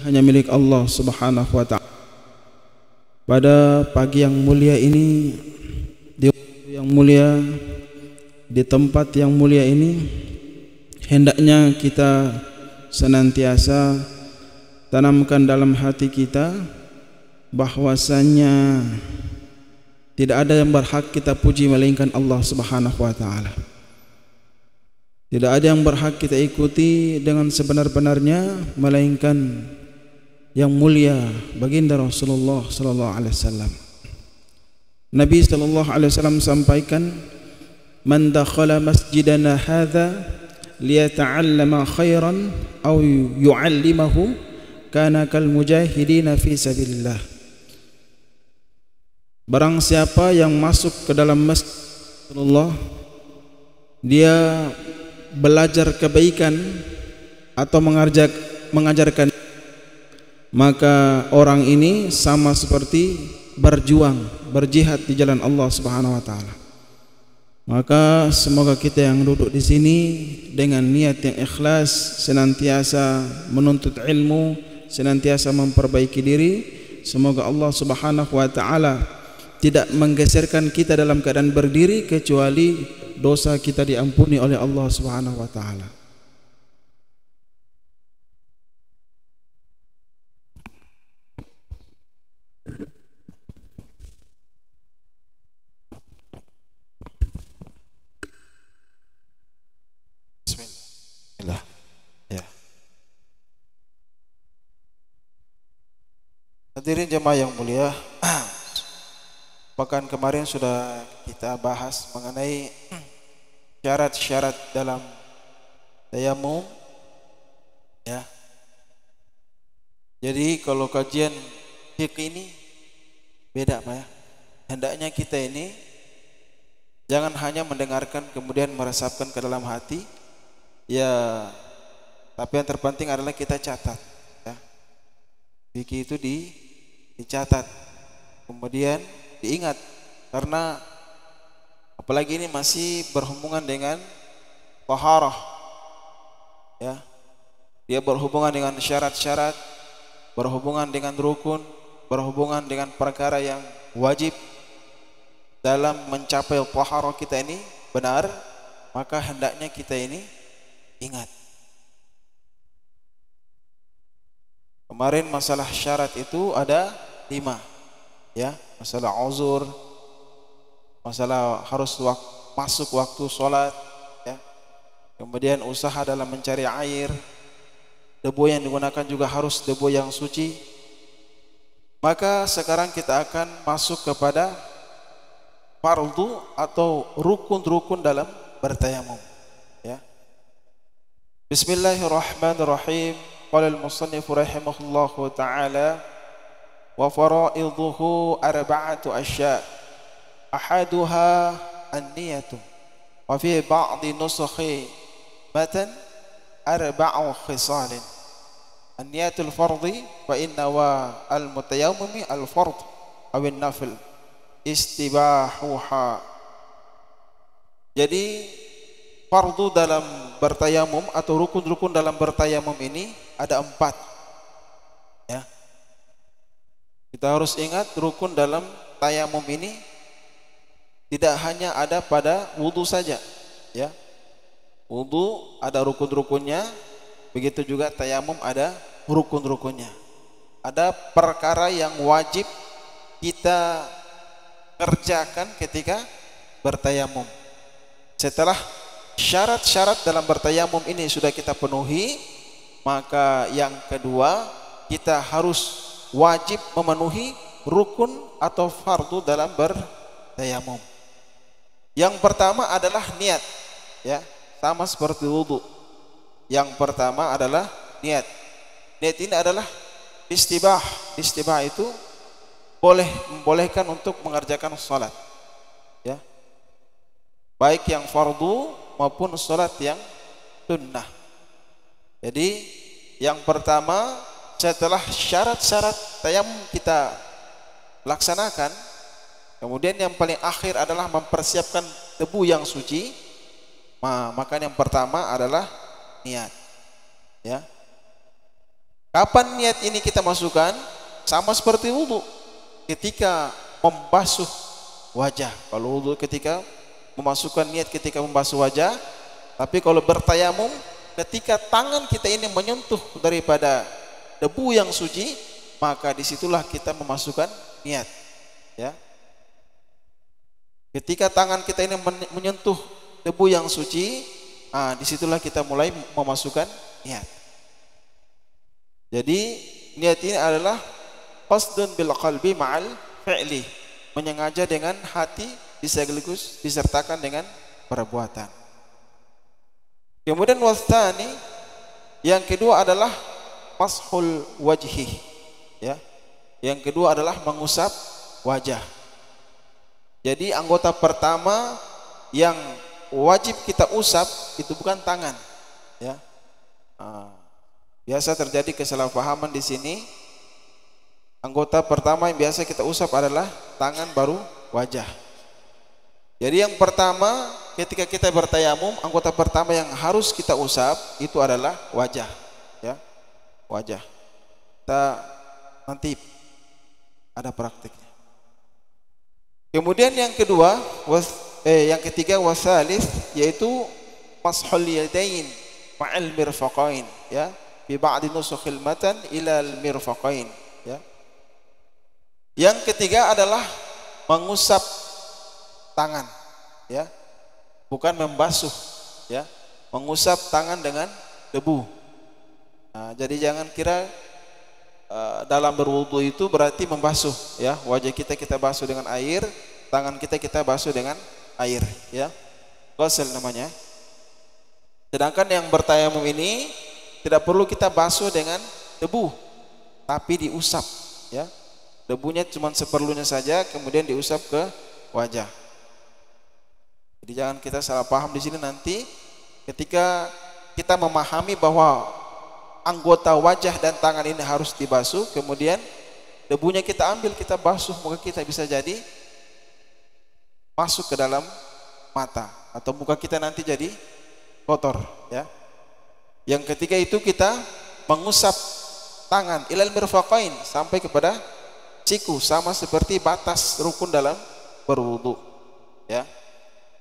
hanya milik Allah Subhanahu wa ta'ala. Pada pagi yang mulia ini, di waktu yang mulia, di tempat yang mulia ini, hendaknya kita senantiasa tanamkan dalam hati kita bahwasanya tidak ada yang berhak kita puji melainkan Allah Subhanahu wa ta'ala. Tidak ada yang berhak kita ikuti dengan sebenar-benarnya melainkan yang mulia baginda Rasulullah sallallahu alaihi wasallam. Nabi sallallahu alaihi wasallam sampaikan, "Man dakhala masjidana hadza liyata'allama khairan aw yu'allimahu kana kal mujahidin fi sabilillah." Barang siapa yang masuk ke dalam masjid Rasulullah, dia belajar kebaikan atau mengajarkan, maka orang ini sama seperti berjuang, berjihad di jalan Allah Subhanahu wa taala. Maka semoga kita yang duduk di sini dengan niat yang ikhlas, senantiasa menuntut ilmu, senantiasa memperbaiki diri, semoga Allah Subhanahu wa taala tidak menggeserkan kita dalam keadaan berdiri kecuali dosa kita diampuni oleh Allah Subhanahu wa taala. Bismillah. Ya. Hadirin jemaah yang mulia, pekan kemarin sudah kita bahas mengenai syarat-syarat dalam tayamum, ya. Jadi kalau kajian fikih ini beda, Pak, ya. Hendaknya kita ini jangan hanya mendengarkan kemudian meresapkan ke dalam hati, ya. Tapi yang terpenting adalah kita catat, ya. Fikih itu dicatat, kemudian diingat, karena apalagi ini masih berhubungan dengan taharah, ya. Dia berhubungan dengan syarat-syarat, berhubungan dengan rukun, berhubungan dengan perkara yang wajib dalam mencapai taharah kita ini benar, maka hendaknya kita ini ingat. Kemarin masalah syarat itu ada 5, ya. Masalah uzur, masalah harus masuk waktu sholat, ya. Kemudian usaha dalam mencari air, debu yang digunakan juga harus debu yang suci. Maka sekarang kita akan masuk kepada fardu atau rukun-rukun dalam bertayamum, ya. Bismillahirrahmanirrahim. Qala al-musannif rahimahullahu ta'ala, wa fara'idhuhu arba'atu asya' ahaduha an-niyatu wa fi ba'di nusakhi matan arba'u khisalin an-niyatul fardhi wa inna wa al-mutayammimi al-fardh aw an-nafl istibahuha. Jadi fardu dalam bertayamum atau rukun-rukun dalam bertayamum ini ada 4, ya. Kita harus ingat rukun dalam tayamum ini tidak hanya ada pada wudu saja, ya. Wudu ada rukun-rukunnya, begitu juga tayamum ada rukun-rukunnya. Ada perkara yang wajib kita kerjakan ketika bertayamum. Setelah syarat-syarat dalam bertayamum ini sudah kita penuhi, maka yang kedua kita harus wajib memenuhi rukun atau fardu dalam bertayamum. Yang pertama adalah niat, ya, sama seperti wudu. Yang pertama adalah niat. Niat ini adalah istibah. Istibah itu membolehkan untuk mengerjakan salat, ya. Baik yang fardu maupun salat yang sunnah. Jadi yang pertama, setelah syarat-syarat tayamum kita laksanakan, kemudian yang paling akhir adalah mempersiapkan debu yang suci, maka yang pertama adalah niat, ya. Kapan niat ini kita masukkan? Sama seperti wudu. Ketika membasuh wajah. Kalau wudu ketika memasukkan niat ketika membasuh wajah. Tapi kalau bertayamum ketika tangan kita ini menyentuh daripada debu yang suci, maka disitulah kita memasukkan niat. Ya. Ketika tangan kita ini menyentuh debu yang suci, disitulah kita mulai memasukkan niat. Jadi niat ini adalah qasdun bil qalbi ma'al fi'li, menyengaja dengan hati sekaligus disertakan dengan perbuatan. Kemudian wasani, yang kedua adalah mashul wajhi, ya. Yang kedua adalah mengusap wajah. Jadi anggota pertama yang wajib kita usap itu bukan tangan, ya. Biasa terjadi kesalahpahaman di sini. Anggota pertama yang biasa kita usap adalah tangan, baru wajah. Jadi yang pertama ketika kita bertayamum, anggota pertama yang harus kita usap itu adalah wajah, ya, wajah. Kita nanti ada praktiknya. Kemudian yang kedua, yang ketiga wasalis, yaitu mashul yadain ma'al mirfaqain, ya, bi ba'di nusukhil matan ila al mirfaqain, ya. Yang ketiga adalah mengusap tangan, ya, bukan membasuh, ya, mengusap tangan dengan debu. Jadi jangan kira dalam berwudu itu berarti membasuh, ya, wajah kita basuh dengan air, tangan kita basuh dengan air, ya, ghusl namanya. Sedangkan yang bertayamum ini tidak perlu kita basuh dengan debu, tapi diusap, ya. Debunya cuma seperlunya saja, kemudian diusap ke wajah. Jadi jangan kita salah paham di sini nanti ketika kita memahami bahwa anggota wajah dan tangan ini harus dibasuh, kemudian debunya kita ambil, kita basuh, muka kita bisa jadi masuk ke dalam mata atau muka kita nanti jadi kotor, ya. Yang ketiga itu kita mengusap tangan ilal mirfaqain sampai kepada siku, sama seperti batas rukun dalam berwudu, ya.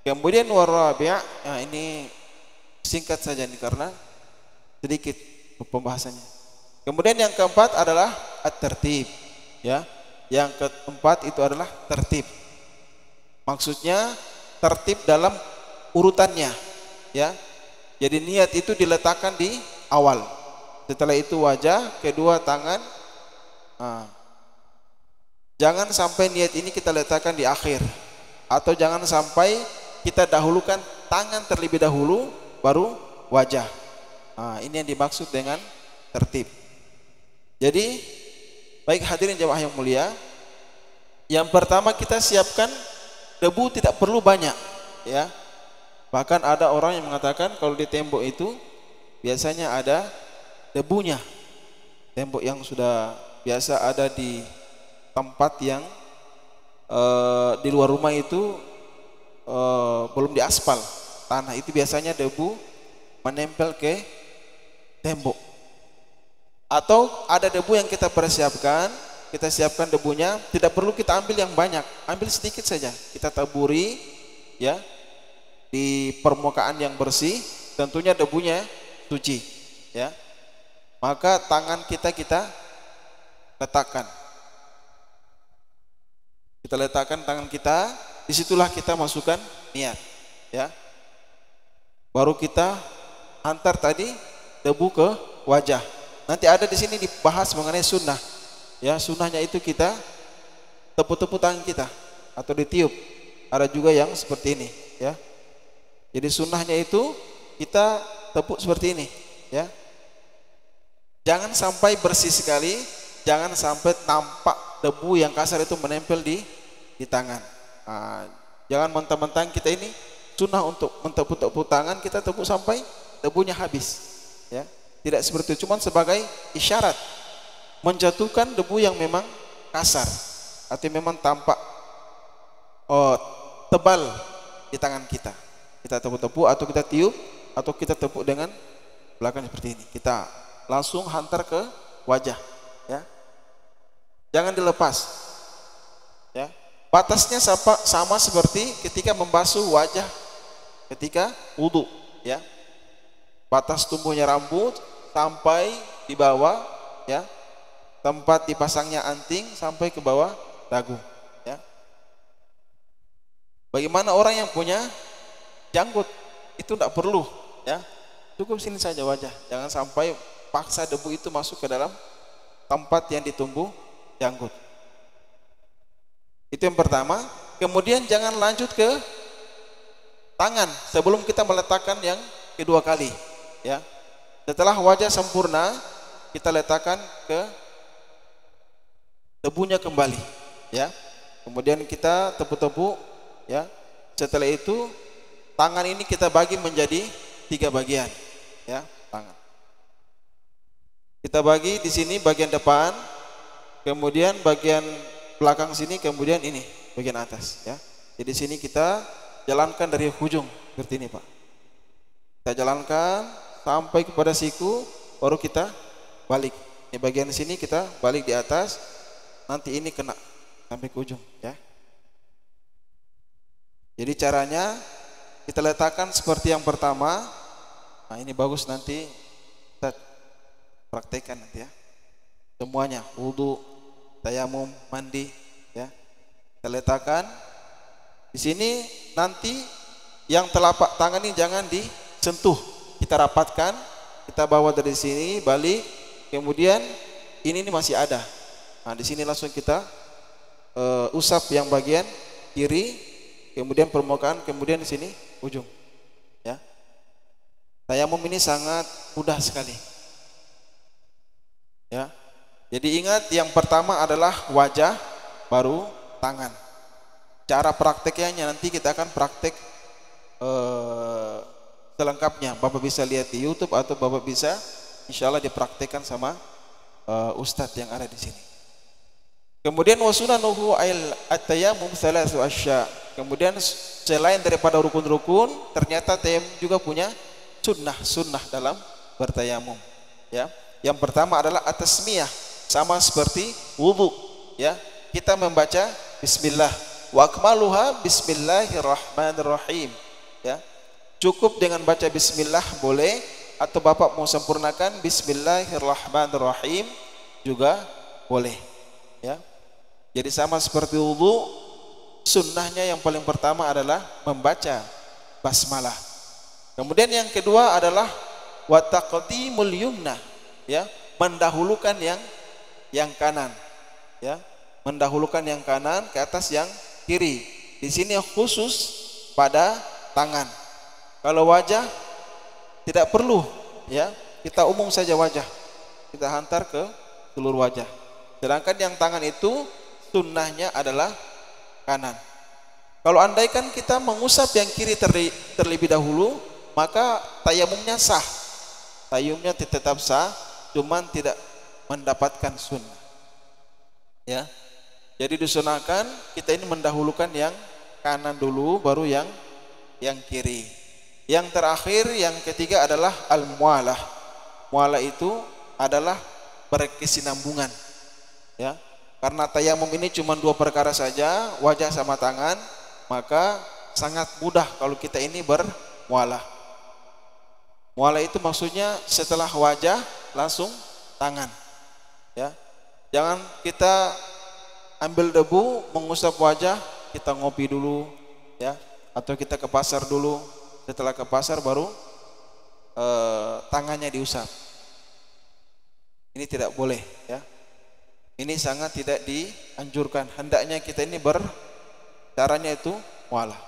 Kemudian warabi', ini singkat saja nih karena sedikit pembahasannya. Kemudian yang keempat adalah at-tertib, ya. Yang keempat itu adalah tertib. Maksudnya tertib dalam urutannya, ya. Jadi niat itu diletakkan di awal. Setelah itu wajah, kedua tangan. Jangan sampai niat ini kita letakkan di akhir, atau jangan sampai kita dahulukan tangan terlebih dahulu baru wajah. Ini yang dimaksud dengan tertib. Jadi baik hadirin jamaah yang mulia, yang pertama kita siapkan debu tidak perlu banyak, ya. Bahkan ada orang yang mengatakan kalau di tembok itu biasanya ada debunya. Tembok yang sudah biasa ada di tempat yang di luar rumah itu belum diaspal tanah, itu biasanya debu menempel ke tembok. Atau ada debu yang kita persiapkan, kita siapkan debunya, tidak perlu kita ambil yang banyak, ambil sedikit saja, kita taburi, ya, di permukaan yang bersih, tentunya debunya suci, ya. Maka tangan kita letakkan. Kita letakkan tangan kita, disitulah kita masukkan niat, ya. Baru kita antar tadi debu ke wajah. Nanti ada di sini dibahas mengenai sunnah, ya. Sunnahnya itu kita tepuk-tepuk tangan kita atau ditiup. Ada juga yang seperti ini, ya. Jadi sunnahnya itu kita tepuk seperti ini, ya. Jangan sampai bersih sekali, jangan sampai tampak debu yang kasar itu menempel di tangan. Jangan mentang-mentang kita ini sunnah untuk mentepuk-tepuk tangan, kita tepuk sampai debunya habis, ya. Tidak seperti itu, cuma sebagai isyarat menjatuhkan debu yang memang kasar atau memang tampak tebal di tangan kita. Kita tepuk-tepuk atau kita tiup atau kita tepuk dengan belakang seperti ini. Kita langsung hantar ke wajah, ya. Jangan dilepas, ya. Batasnya sama seperti ketika membasuh wajah ketika wudu, ya. Batas tumbuhnya rambut sampai di bawah, ya. Tempat dipasangnya anting sampai ke bawah dagu, ya. Bagaimana orang yang punya janggut? Itu tidak perlu, ya. Cukup sini saja wajah. Jangan sampai paksa debu itu masuk ke dalam tempat yang ditumbuh janggut. Itu yang pertama. Kemudian jangan lanjut ke tangan sebelum kita meletakkan yang kedua kali, ya. Setelah wajah sempurna, kita letakkan ke debunya kembali, ya. Kemudian kita tepuk-tepuk, ya. Setelah itu tangan ini kita bagi menjadi 3 bagian, ya, tangan. Kita bagi di sini bagian depan, kemudian bagian belakang sini, kemudian ini bagian atas, ya. Jadi sini kita jalankan dari ujung seperti ini, Pak. Kita jalankan sampai kepada siku, baru kita balik. Ini bagian sini kita balik di atas, nanti ini kena sampai ke ujung, ya. Jadi caranya kita letakkan seperti yang pertama. Nah, ini bagus, nanti kita praktekkan nanti, ya. Semuanya, wudu, tayamum, mandi, ya. Kita letakkan di sini. Nanti yang telapak tangan ini jangan disentuh, kita rapatkan, kita bawa dari sini balik. Kemudian ini masih ada. Nah, di sini langsung kita usap yang bagian kiri, kemudian permukaan, kemudian di sini ujung, ya. Tayamum ini sangat mudah sekali, ya. Jadi ingat, yang pertama adalah wajah, baru tangan. Cara prakteknya nanti kita akan praktek selengkapnya. Bapak bisa lihat di YouTube atau Bapak bisa insya Allah dipraktekkan sama Ustadz yang ada di sini. Kemudian wasunanuhu at-tayammum thalathu asya. Kemudian selain daripada rukun-rukun, ternyata tayamum juga punya sunnah dalam bertayamum, ya. Yang pertama adalah at-tasmiyah, sama seperti wudu, ya. Kita membaca bismillah, wa akmaluha bismillahirrahmanirrahim, ya. Cukup dengan baca bismillah boleh, atau Bapak mau sempurnakan bismillahirrahmanirrahim juga boleh, ya. Jadi sama seperti wudu, sunnahnya yang paling pertama adalah membaca basmalah. Kemudian yang kedua adalah wa taqdimul yumna, ya, mendahulukan yang kanan, ya. Mendahulukan yang kanan ke atas yang kiri. Di sini khusus pada tangan. Kalau wajah tidak perlu, ya. Kita umum saja wajah. Kita hantar ke seluruh wajah. Sedangkan yang tangan itu sunnahnya adalah kanan. Kalau andaikan kita mengusap yang kiri terlebih dahulu, maka tayamumnya sah. Tayamumnya tetap sah, cuman tidak mendapatkan sunnah, ya. Jadi disunahkan kita ini mendahulukan yang kanan dulu, baru yang kiri. Yang terakhir, yang ketiga adalah al-mualah. Mualah itu adalah berkesinambungan, ya. Karena tayamum ini cuma 2 perkara saja, wajah sama tangan, maka sangat mudah kalau kita ini bermualah. Mualah itu maksudnya setelah wajah langsung tangan, ya. Jangan kita ambil debu, mengusap wajah, kita ngopi dulu, ya, atau kita ke pasar dulu. Setelah ke pasar baru tangannya diusap. Ini tidak boleh, ya. Ini sangat tidak dianjurkan. Hendaknya kita ini caranya itu mualah.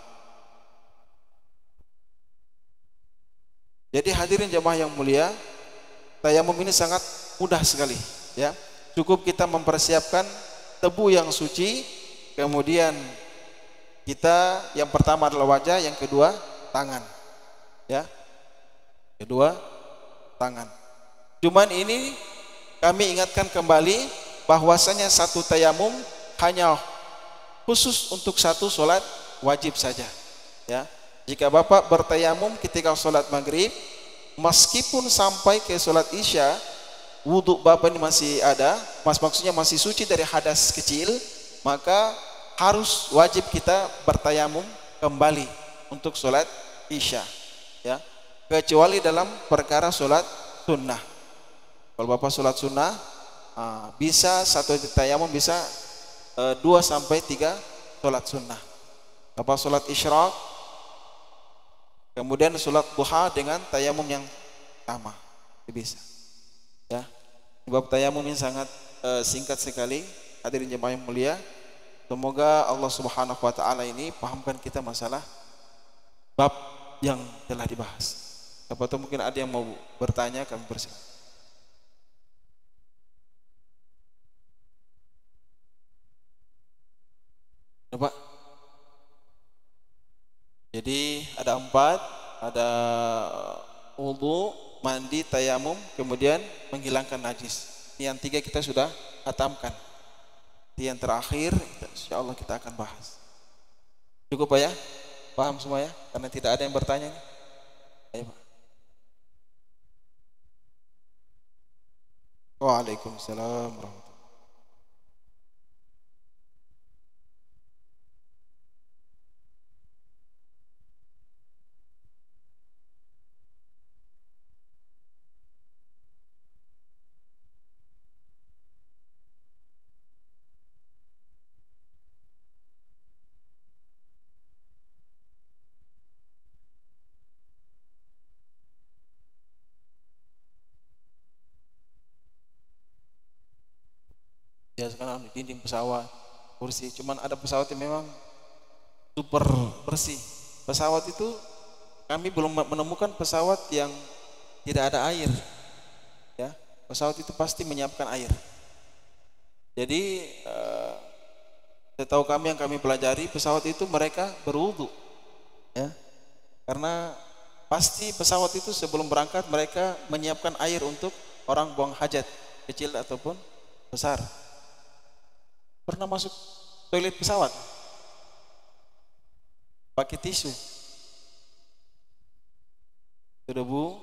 Jadi hadirin jemaah yang mulia, tayamum ini sangat mudah sekali, ya. Cukup kita mempersiapkan tebu yang suci, kemudian kita yang pertama adalah wajah, yang kedua tangan, ya. Kedua tangan. Cuman ini kami ingatkan kembali bahwasanya satu tayamum hanya khusus untuk satu sholat wajib saja, ya. Jika Bapak bertayamum ketika sholat maghrib, meskipun sampai ke sholat isya, wudhu bapak ini masih ada, maksudnya masih suci dari hadas kecil, maka harus wajib kita bertayamum kembali untuk sholat isya, ya, kecuali dalam perkara sholat sunnah. Kalau bapak sholat sunnah, bisa satu tayamum, bisa 2 sampai 3 sholat sunnah. Bapak sholat isyraq, kemudian sholat duha dengan tayamum yang sama, bisa. Ya, bab tayamum ini sangat singkat sekali. Hadirin jemaah yang mulia, semoga Allah Subhanahu wa taala ini pahamkan kita masalah bab yang telah dibahas. Siapa tahu mungkin ada yang mau bertanya, kami persilakan. Coba. Jadi ada 4, ada wudu, mandi, tayamum, kemudian menghilangkan najis. Ini yang 3 kita sudah hatamkan. Ini yang terakhir, insyaallah kita akan bahas. Cukup Pak ya? Paham semua ya? Karena tidak ada yang bertanya nih. Ayo Pak. Waalaikumsalam warahmatullahi. Ya sekarang di dinding pesawat, kursi, cuman ada pesawat yang memang super bersih. Pesawat itu kami belum menemukan pesawat yang tidak ada air, ya. Pesawat itu pasti menyiapkan air. Jadi setahu kami yang kami pelajari, pesawat itu mereka berwudu, ya, karena pasti pesawat itu sebelum berangkat mereka menyiapkan air untuk orang buang hajat kecil ataupun besar. Pernah masuk toilet pesawat pakai tisu, debu,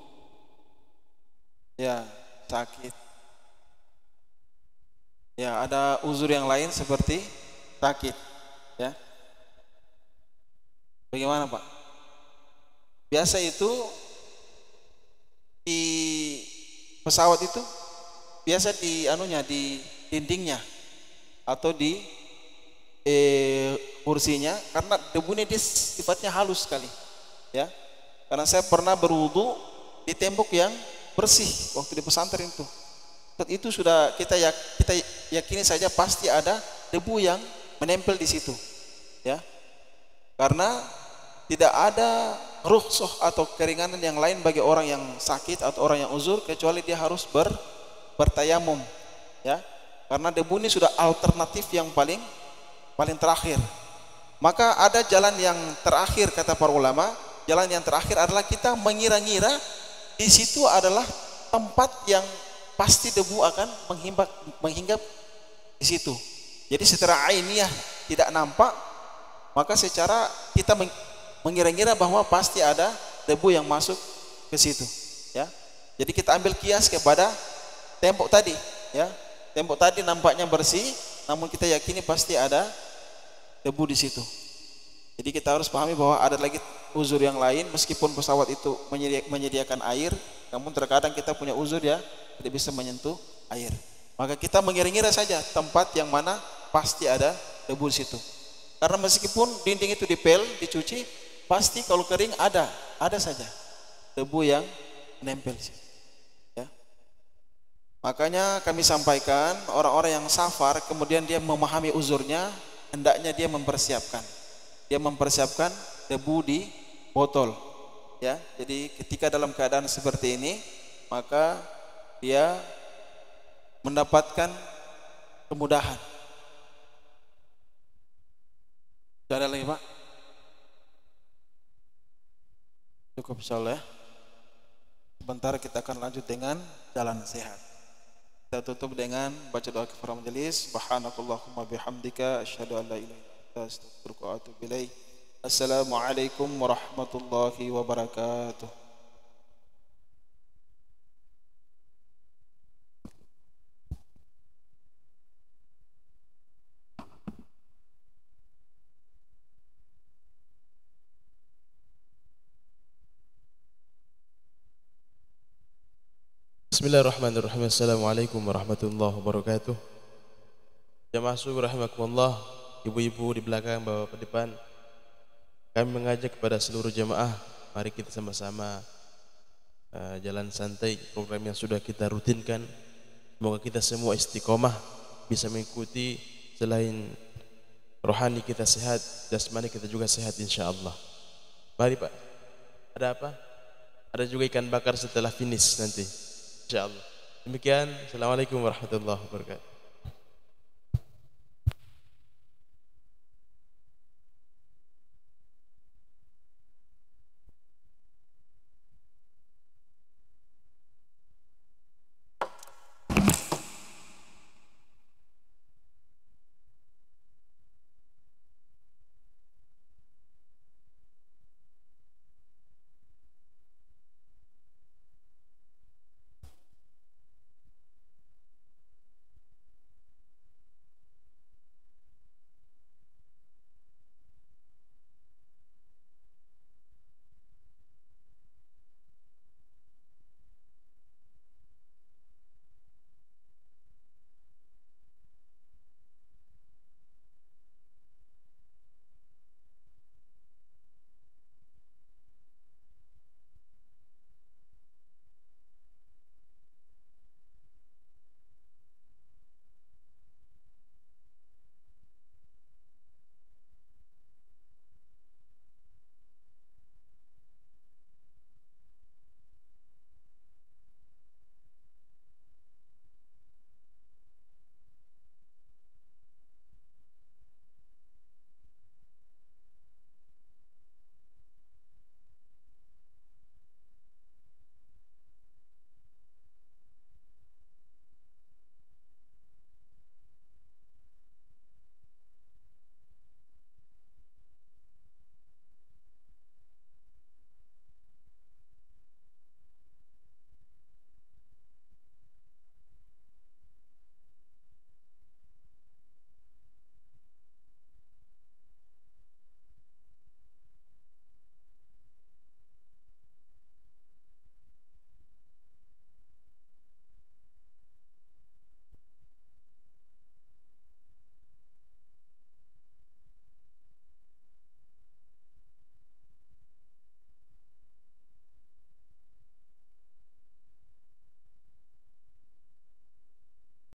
ya sakit, ya ada uzur yang lain seperti sakit, ya. Bagaimana Pak? Biasa itu di pesawat itu biasa di anunya, di dindingnya atau di kursinya, karena debunya dia sifatnya halus sekali, ya. Karena saya pernah berwudu di tembok yang bersih waktu di pesantren itu. Saat itu sudah kita yakini saja pasti ada debu yang menempel di situ, ya. Karena tidak ada rukhsah atau keringanan yang lain bagi orang yang sakit atau orang yang uzur kecuali dia harus bertayamum, ya. Karena debu ini sudah alternatif yang paling terakhir. Maka ada jalan yang terakhir kata para ulama. Jalan yang terakhir adalah kita mengira-ngira di situ adalah tempat yang pasti debu akan menghinggap di situ. Jadi secara ainiyah tidak nampak, maka secara kita mengira-ngira bahwa pasti ada debu yang masuk ke situ, ya. Jadi kita ambil kias kepada tembok tadi, ya. Tembok tadi nampaknya bersih, namun kita yakini pasti ada debu di situ. Jadi kita harus pahami bahwa ada lagi uzur yang lain, meskipun pesawat itu menyediakan air, namun terkadang kita punya uzur ya tidak bisa menyentuh air. Maka kita mengira-ngira saja tempat yang mana pasti ada debu di situ. Karena meskipun dinding itu dipel, dicuci, pasti kalau kering ada saja debu yang menempel di situ. Makanya kami sampaikan orang-orang yang safar kemudian dia memahami uzurnya, hendaknya dia mempersiapkan debu di botol, ya. Jadi ketika dalam keadaan seperti ini maka dia mendapatkan kemudahan. Ada lagi Pak? Cukup insyaallah ya. Sebentar kita akan lanjut dengan jalan sehat. Kita tutup dengan baca doa kifarah majelis. Subhanakallahumma bihamdika asyhadu an la ilaha illa anta astaghfiruka wa atubu ilaik. Assalamualaikum warahmatullahi wabarakatuh. Bismillahirrahmanirrahim. Assalamualaikum warahmatullahi wabarakatuh. Jamaah subuh rahimakumullah, ibu-ibu di belakang, bapak di depan, kami mengajak kepada seluruh jamaah, mari kita sama-sama jalan santai program yang sudah kita rutinkan. Semoga kita semua istiqomah bisa mengikuti, selain rohani kita sehat, jasmani kita juga sehat insyaallah. Mari Pak. Ada apa? Ada juga ikan bakar setelah finish nanti insyaallah. Demikian, assalamualaikum warahmatullahi wabarakatuh.